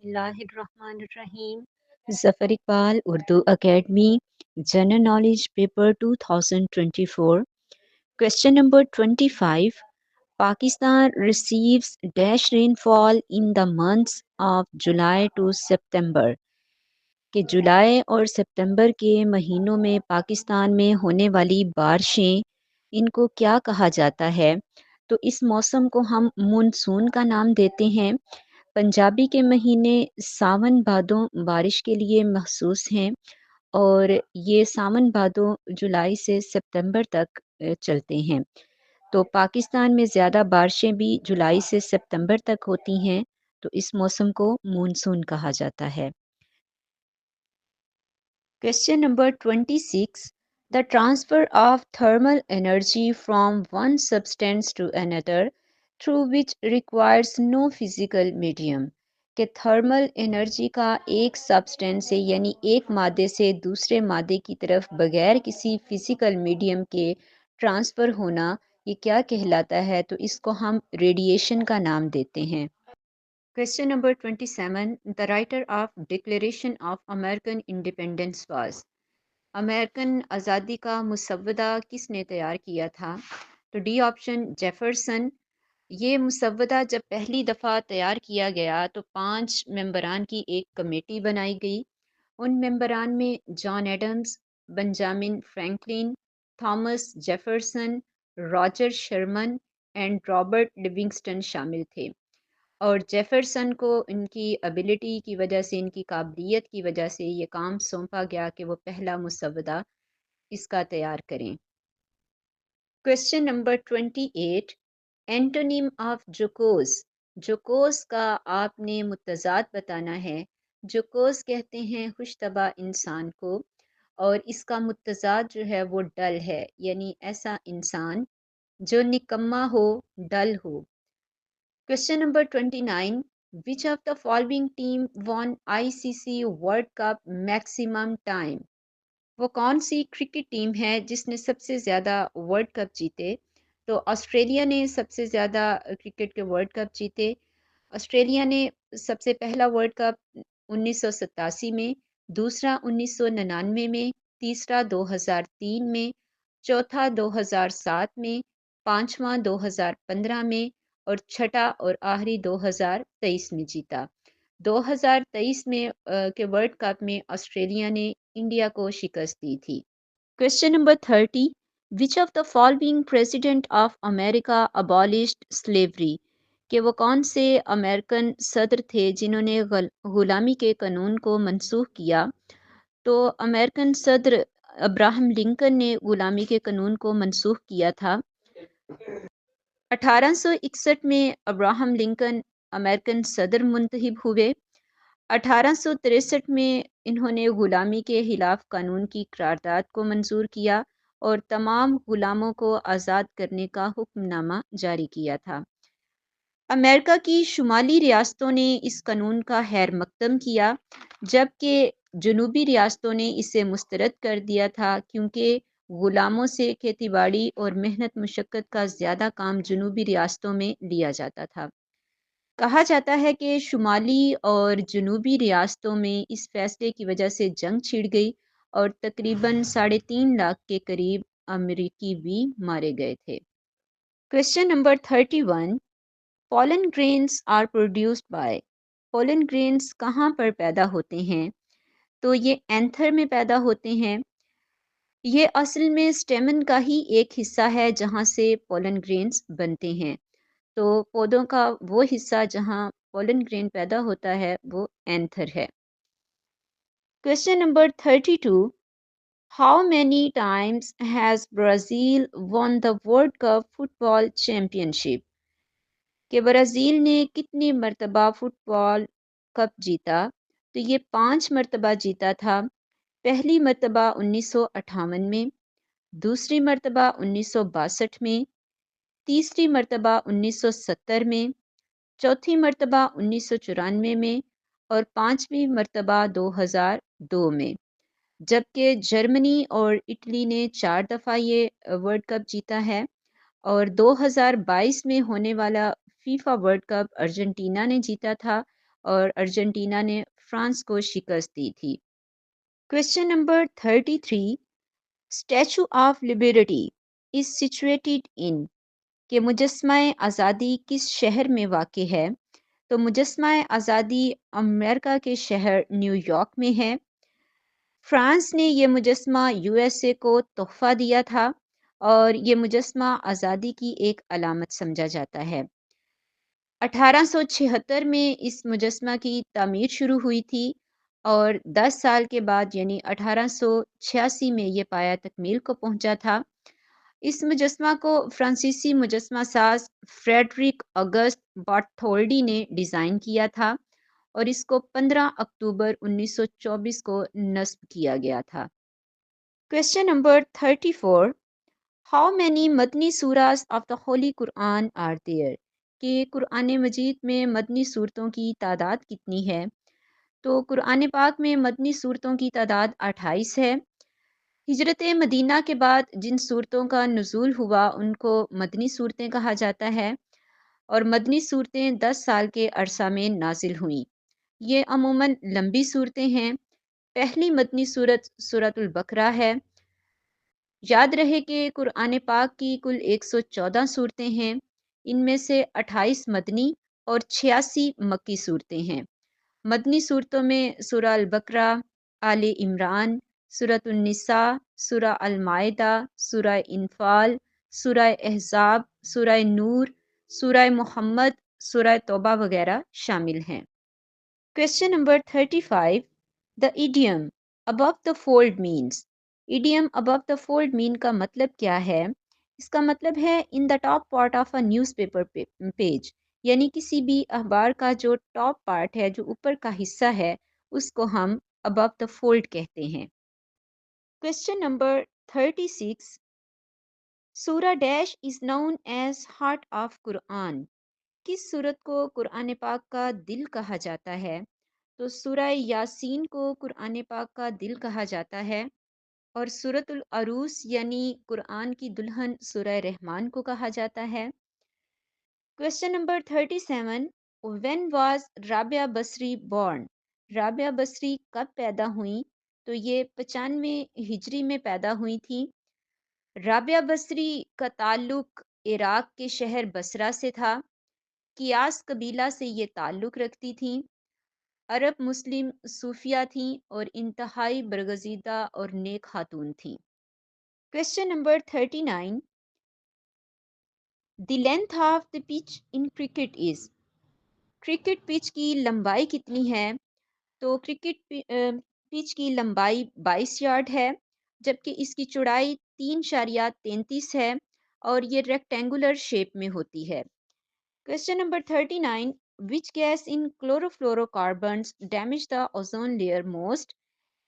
اللہ الرحمن الرحیم۔ Zafar Iqbal Urdu Academy general knowledge paper 2024 question number 25 Pakistan receives dash rainfall in the months of July to September کہ جولائی اور سپتمبر کے مہینوں میں پاکستان میں ہونے والی بارشیں ان کو کیا کہا جاتا ہے؟ تو اس موسم کو ہم مونسون کا نام دیتے ہیں۔ پنجابی کے مہینے ساون بھادوں بارش کے لیے مخصوص ہیں اور یہ ساون بھادوں جولائی سے سپتمبر تک چلتے ہیں۔ تو پاکستان میں زیادہ بارشیں بھی جولائی سے سپتمبر تک ہوتی ہیں، تو اس موسم کو مونسون کہا جاتا ہے۔ Question number 26. The transfer of thermal energy from one substance to another through which requires no physical medium کہ تھرمل انرجی کا ایک سبسٹینس سے یعنی ایک مادے سے دوسرے مادے کی طرف بغیر کسی فزیکل میڈیم کے ٹرانسفر ہونا، یہ کیا کہلاتا ہے؟ تو اس کو ہم ریڈیشن کا نام دیتے ہیں۔ Question number 27. The writer of Declaration of American Independence was American آزادی کا مسودہ کس نے تیار کیا تھا؟ تو ڈی آپشن جیفرسن۔ یہ مسودہ جب پہلی دفعہ تیار کیا گیا تو 5 ممبران کی ایک کمیٹی بنائی گئی۔ ان ممبران میں John Adams, Benjamin Franklin, Thomas Jefferson, Roger Sherman and Robert Livingston شامل تھے، اور جیفرسن کو ان کی ابیلٹی کی وجہ سے، ان کی قابلیت کی وجہ سے یہ کام سونپا گیا کہ وہ پہلا مسودہ اس کا تیار کریں۔ Question number 28. Antonym of جوکوز۔ جوکوز کا آپ نے متضاد بتانا ہے۔ جوکوز کہتے ہیں خوش طبع انسان کو، اور اس کا متضاد جو ہے وہ ڈل ہے، یعنی ایسا انسان جو نکما ہو، ڈل ہو۔ Question number 29. Which of the following team won ICC World Cup maximum time؟ وہ کون سی کرکٹ ٹیم ہے جس نے سب سے زیادہ ورلڈ کپ جیتے؟ تو آسٹریلیا نے سب سے زیادہ کرکٹ کے ورلڈ کپ جیتے۔ آسٹریلیا نے سب سے پہلا ورلڈ کپ 1987 میں، دوسرا 1999 میں، تیسرا 2003 میں، چوتھا 2007 میں، پانچواں 2015 میں، اور چھٹا اور آخری 2023 میں جیتا۔ 2023 میں کے ورلڈ کپ میں آسٹریلیا نے انڈیا کو شکست دی تھی۔ Question number 30. Which of the following president of America abolished slavery؟ کہ وہ کون سے امریکن صدر تھے جنہوں نے غلامی کے قانون کو منسوخ کیا؟ تو امریکن صدر ابراہم لنکن نے غلامی کے قانون کو منسوخ کیا تھا۔ 1861 میں ابراہم لنکن امریکن صدر منتخب ہوئے۔ 1863 میں انہوں نے غلامی کے خلاف قانون کی قرارداد کو منظور کیا اور تمام غلاموں کو آزاد کرنے کا حکم نامہ جاری کیا تھا۔ امریکہ کی شمالی ریاستوں نے اس قانون کا خیر مقدم کیا، جبکہ جنوبی ریاستوں نے اسے مسترد کر دیا تھا، کیونکہ غلاموں سے کھیتی باڑی اور محنت مشقت کا زیادہ کام جنوبی ریاستوں میں لیا جاتا تھا۔ کہا جاتا ہے کہ شمالی اور جنوبی ریاستوں میں اس فیصلے کی وجہ سے جنگ چھڑ گئی اور تقریباً 3.5 لاکھ کے قریب امریکی بھی مارے گئے تھے۔ Question number 31. Pollen grains are produced by. Pollen grains کہاں پر پیدا ہوتے ہیں؟ تو یہ اینتھر میں پیدا ہوتے ہیں۔ یہ اصل میں سٹیمن کا ہی ایک حصہ ہے جہاں سے پولن گرینز بنتے ہیں۔ تو پودوں کا وہ حصہ جہاں پولن گرین پیدا ہوتا ہے وہ اینتھر ہے۔ Question number 32. How many times has Brazil won the World Cup Football Championship؟ کہ برازیل نے کتنی مرتبہ فٹ بال کپ جیتا؟ تو یہ 5 مرتبہ جیتا تھا۔ پہلی مرتبہ 1958 میں، دوسری مرتبہ 1962 میں، تیسری مرتبہ 1970 میں، چوتھی مرتبہ 1994 میں، اور پانچویں مرتبہ 2002 میں، جبکہ جرمنی اور اٹلی نے 4 دفعہ یہ ورلڈ کپ جیتا ہے، اور 2022 میں ہونے والا فیفا ورلڈ کپ ارجنٹینا نے جیتا تھا اور ارجنٹینا نے فرانس کو شکست دی تھی۔ Question number 33، Statue of Liberty is situated in, کہ مجسمہ آزادی کس شہر میں واقع ہے؟ تو مجسمہ آزادی امریکہ کے شہر نیو یارک میں ہے۔ فرانس نے یہ مجسمہ یو ایس اے کو تحفہ دیا تھا اور یہ مجسمہ آزادی کی ایک علامت سمجھا جاتا ہے۔ 1876 میں اس مجسمہ کی تعمیر شروع ہوئی تھی اور 10 سال کے بعد یعنی 1886 میں یہ پایہ تکمیل کو پہنچا تھا۔ اس مجسمہ کو فرانسیسی مجسمہ ساز فریڈرک آگسٹ بارتھولڈی نے ڈیزائن کیا تھا اور اس کو 15 اکتوبر 1924 کو نصب کیا گیا تھا۔ Question number 34، how many Madani surahs of the holy Quran are there, کہ قرآن مجید میں مدنی صورتوں کی تعداد کتنی ہے؟ تو قرآن پاک میں مدنی صورتوں کی تعداد 28 ہے۔ ہجرت مدینہ کے بعد جن صورتوں کا نزول ہوا ان کو مدنی صورتیں کہا جاتا ہے، اور مدنی صورتیں 10 سال کے عرصہ میں نازل ہوئیں۔ یہ عموماً لمبی صورتیں ہیں۔ پہلی مدنی صورت سورۃ البقرہ ہے۔ یاد رہے کہ قرآن پاک کی کل 114 صورتیں ہیں، ان میں سے 28 مدنی اور 86 مکی صورتیں ہیں۔ مدنی صورتوں میں سورہ البقرہ، آل عمران، سورۃ النساء، سورہ المائدہ، سورہ انفال، سورہ احزاب، سورہ نور، سورہ محمد، سورہ توبہ وغیرہ شامل ہیں۔ Question number 35، the idiom above the fold means، idiom above the fold mean کا مطلب کیا ہے؟ اس کا مطلب ہے in the top part of a newspaper page، یعنی کسی بھی اخبار کا جو ٹاپ پارٹ ہے، جو اوپر کا حصہ ہے، اس کو ہم above the fold کہتے ہیں۔ کویشچن نمبر 36، سورہ dash is known as heart of قرآن، کس سورت کو قرآن پاک کا دل کہا جاتا ہے؟ تو سورہ یاسین کو قرآن پاک کا دل کہا جاتا ہے، اور سورۃ العروس یعنی قرآن کی دلہن سورہ رحمان کو کہا جاتا ہے۔ Question number 37، when was Rabia Basri born، Rabia Basri کب پیدا ہوئیں؟ تو یہ 95 ہجری میں پیدا ہوئی تھیں۔ رابعہ بصری کا تعلق عراق کے شہر بصرہ سے تھا۔ قیاس قبیلہ سے یہ تعلق رکھتی تھیں۔ عرب مسلم صوفیہ تھیں اور انتہائی برگزیدہ اور نیک خاتون تھیں۔ Question number 39، the length of the pitch in cricket is, cricket pitch کی لمبائی کتنی ہے؟ تو کرکٹ پچ کی لمبائی 22 یارڈ ہے، جبکہ اس کی چوڑائی 3.33 ہے اور یہ ریکٹینگولر شیپ میں ہوتی ہے۔ Question number 39، which gas in chlorofluorocarbons damage the ozone layer most،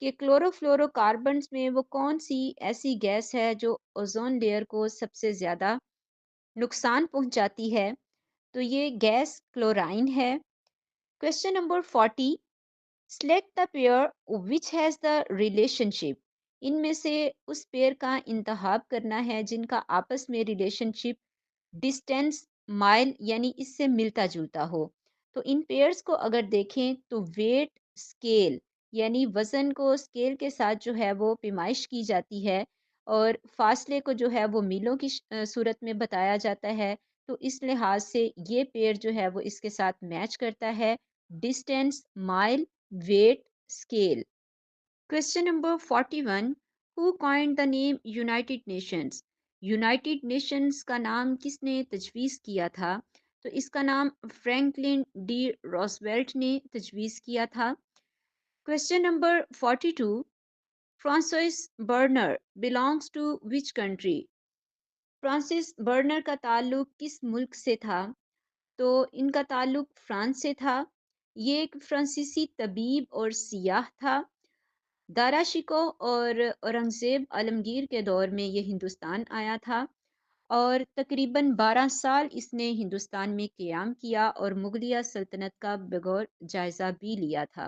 کہ کلوروفلوروکاربنز میں وہ کون سی ایسی گیس ہے جو اوزون لیئر کو سب سے زیادہ نقصان پہنچاتی ہے؟ تو یہ گیس کلورائن ہے۔ Question number 40، select the pair which has the relationship, ان میں سے اس پیئر کا انتخاب کرنا ہے جن کا آپس میں ریلیشن شپ ڈسٹینس مائل یعنی اس سے ملتا جلتا ہو۔ تو ان پیئرز کو اگر دیکھیں تو ویٹ اسکیل یعنی وزن کو اسکیل کے ساتھ جو ہے وہ پیمائش کی جاتی ہے، اور فاصلے کو جو ہے وہ میلوں کی صورت میں بتایا جاتا ہے۔ تو اس لحاظ سے یہ پیئر جو ہے وہ اس کے ساتھ میچ کرتا ہے، ڈسٹینس مائل، ویٹ، اسکیل۔ کویشچن نمبر 41، ہو کوائنڈ دا نیم یونائٹڈ نیشنز، یونائٹڈ نیشنز کا نام کس نے تجویز کیا تھا؟ تو اس کا نام فرینکلن ڈی روزویلٹ نے تجویز کیا تھا۔ Question number 42، Francis burner belongs to which country، Francis burner کا تعلق کس ملک سے تھا؟ تو ان کا تعلق فرانس سے تھا۔ یہ ایک فرانسیسی طبیب اور سیاح تھا۔ دارا شکوہ اور اورنگزیب عالمگیر کے دور میں یہ ہندوستان آیا تھا اور تقریباً 12 سال اس نے ہندوستان میں قیام کیا اور مغلیہ سلطنت کا بغور جائزہ بھی لیا تھا۔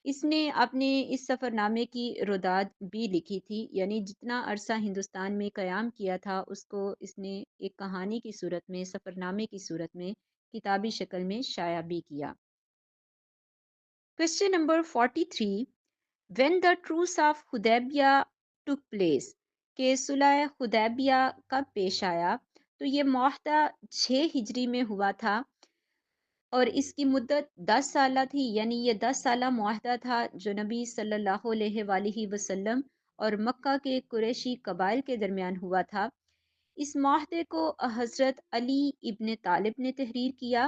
اس نے اپنے اس سفر نامے کی روداد بھی لکھی تھی، یعنی جتنا عرصہ ہندوستان میں قیام کیا تھا اس کو اس نے ایک کہانی کی صورت میں، سفر نامے کی صورت میں، کتابی شکل میں شائع بھی کیا۔ Question number 43. When the truce of Hudaybiyah took place, کہ صلح حدیبیہ کب پیش آیا؟ تو یہ معاہدہ 6 ہجری میں ہوا تھا اور اس کی مدت 10 سالہ تھی، یعنی یہ 10 سالہ معاہدہ تھا جو نبی صلی اللہ علیہ وآلہ وسلم اور مکہ کے قریشی قبائل کے درمیان ہوا تھا۔ اس معاہدے کو حضرت علی ابن طالب نے تحریر کیا۔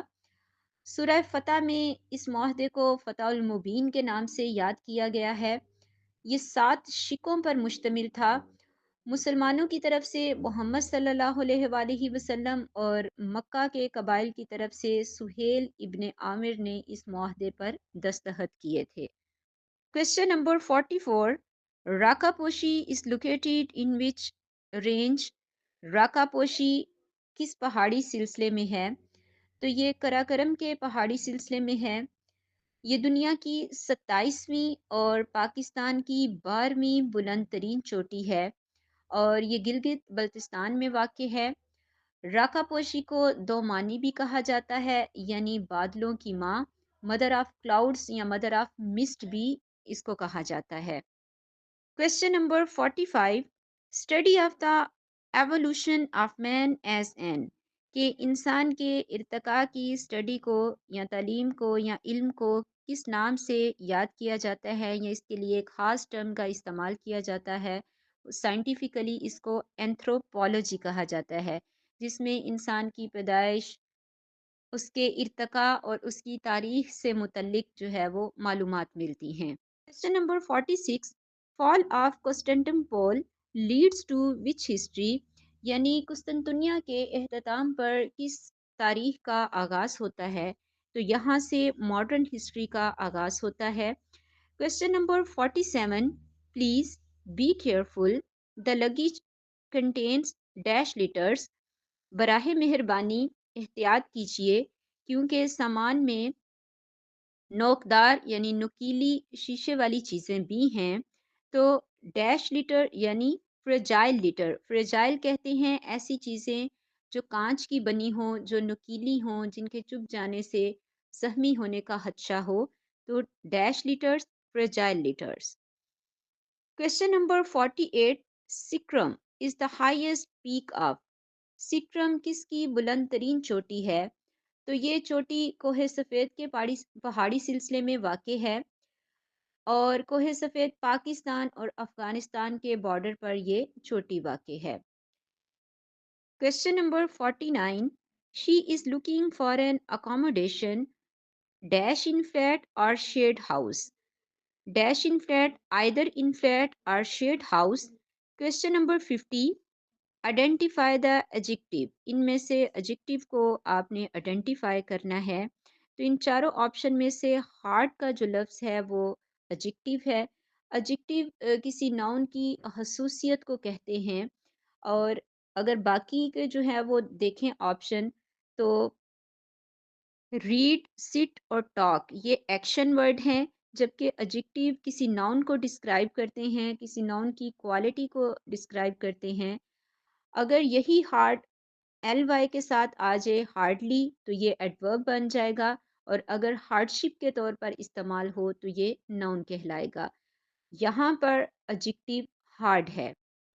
سورہ فتح میں اس معاہدے کو فتح المبین کے نام سے یاد کیا گیا ہے۔ یہ 7 شکوں پر مشتمل تھا۔ مسلمانوں کی طرف سے محمد صلی اللہ علیہ وآلہ وسلم اور مکہ کے قبائل کی طرف سے سہیل ابن عامر نے اس معاہدے پر دستخط کیے تھے۔ Question number 44. راکا پوشی is located in which range؟ راکا پوشی کس پہاڑی سلسلے میں ہے؟ تو یہ کراکرم کے پہاڑی سلسلے میں ہے۔ یہ دنیا کی 27ویں اور پاکستان کی 12ویں بلند ترین چوٹی ہے اور یہ گلگت بلتستان میں واقع ہے۔ راکا پوشی کو 2 معنی بھی کہا جاتا ہے، یعنی بادلوں کی ماں، مدر آف کلاؤڈز یا مدر آف مسٹ بھی اس کو کہا جاتا ہے۔ Question number 45. Study of the evolution of man as an، کہ انسان کے ارتقاء کی اسٹڈی کو یا تعلیم کو یا علم کو کس نام سے یاد کیا جاتا ہے یا اس کے لیے ایک خاص ٹرم کا استعمال کیا جاتا ہے، سائنٹیفکلی اس کو اینتھروپولوجی کہا جاتا ہے، جس میں انسان کی پیدائش، اس کے ارتقاء اور اس کی تاریخ سے متعلق جو ہے وہ معلومات ملتی ہیں۔ Question number 46. Fall of Constantinople leads to which history؟ یعنی قسطنطنیہ کے اختتام پر کس تاریخ کا آغاز ہوتا ہے؟ تو یہاں سے ماڈرن ہسٹری کا آغاز ہوتا ہے۔ Question number 47. Please be careful. The luggage contains dash letters. براہ مہربانی احتیاط کیجیے کیونکہ سامان میں نوکدار یعنی نکیلی شیشے والی چیزیں بھی ہیں۔ تو ڈیش لیٹر یعنی فریجائل لیٹر، فریجائل کہتے ہیں ایسی چیزیں جو کانچ کی بنی ہوں، جو نکیلی ہوں، جن کے چبھ جانے سے زخمی ہونے کا خدشہ ہو، تو dash letters, fragile letters. Question number 48. سکرم is the highest peak of؟ سکرم کس کی بلند ترین چوٹی ہے؟ تو یہ چوٹی کوہ سفید کے پہاڑی سلسلے میں واقع ہے اور کوہ سفید پاکستان اور افغانستان کے بارڈر پر یہ چوٹی واقع ہے۔ Question number 49. She is looking for an accommodation dash in flat or shared house؟ dash in flat, either in flat or shared house۔ Question number 50. Identify the adjective, ان میں سے ایجیکٹیو کو آپ نے آئیڈینٹیفائی کرنا ہے۔ تو ان چاروں آپشن میں سے ہارڈ کا جو لفظ ہے وہ ایجیکٹیو ہے۔ ایجیکٹیو کسی ناؤن کی خصوصیت کو کہتے ہیں اور اگر باقی کے جو ہے وہ دیکھیں آپشن تو ریڈ، سٹ اور ٹاک یہ ایکشن ورڈ ہیں، جبکہ ایجیکٹیو کسی ناؤن کو ڈسکرائب کرتے ہیں، کسی ناؤن کی کوالٹی کو ڈسکرائب کرتے ہیں۔ اگر یہی ہارڈ ایل وائی کے ساتھ آ جائے ہارڈلی تو یہ ایڈورب بن جائے گا اور اگر ہارڈ شپ کے طور پر استعمال ہو تو یہ ناؤن کہلائے گا۔ یہاں پر ایڈجیکٹیو ہارڈ ہے۔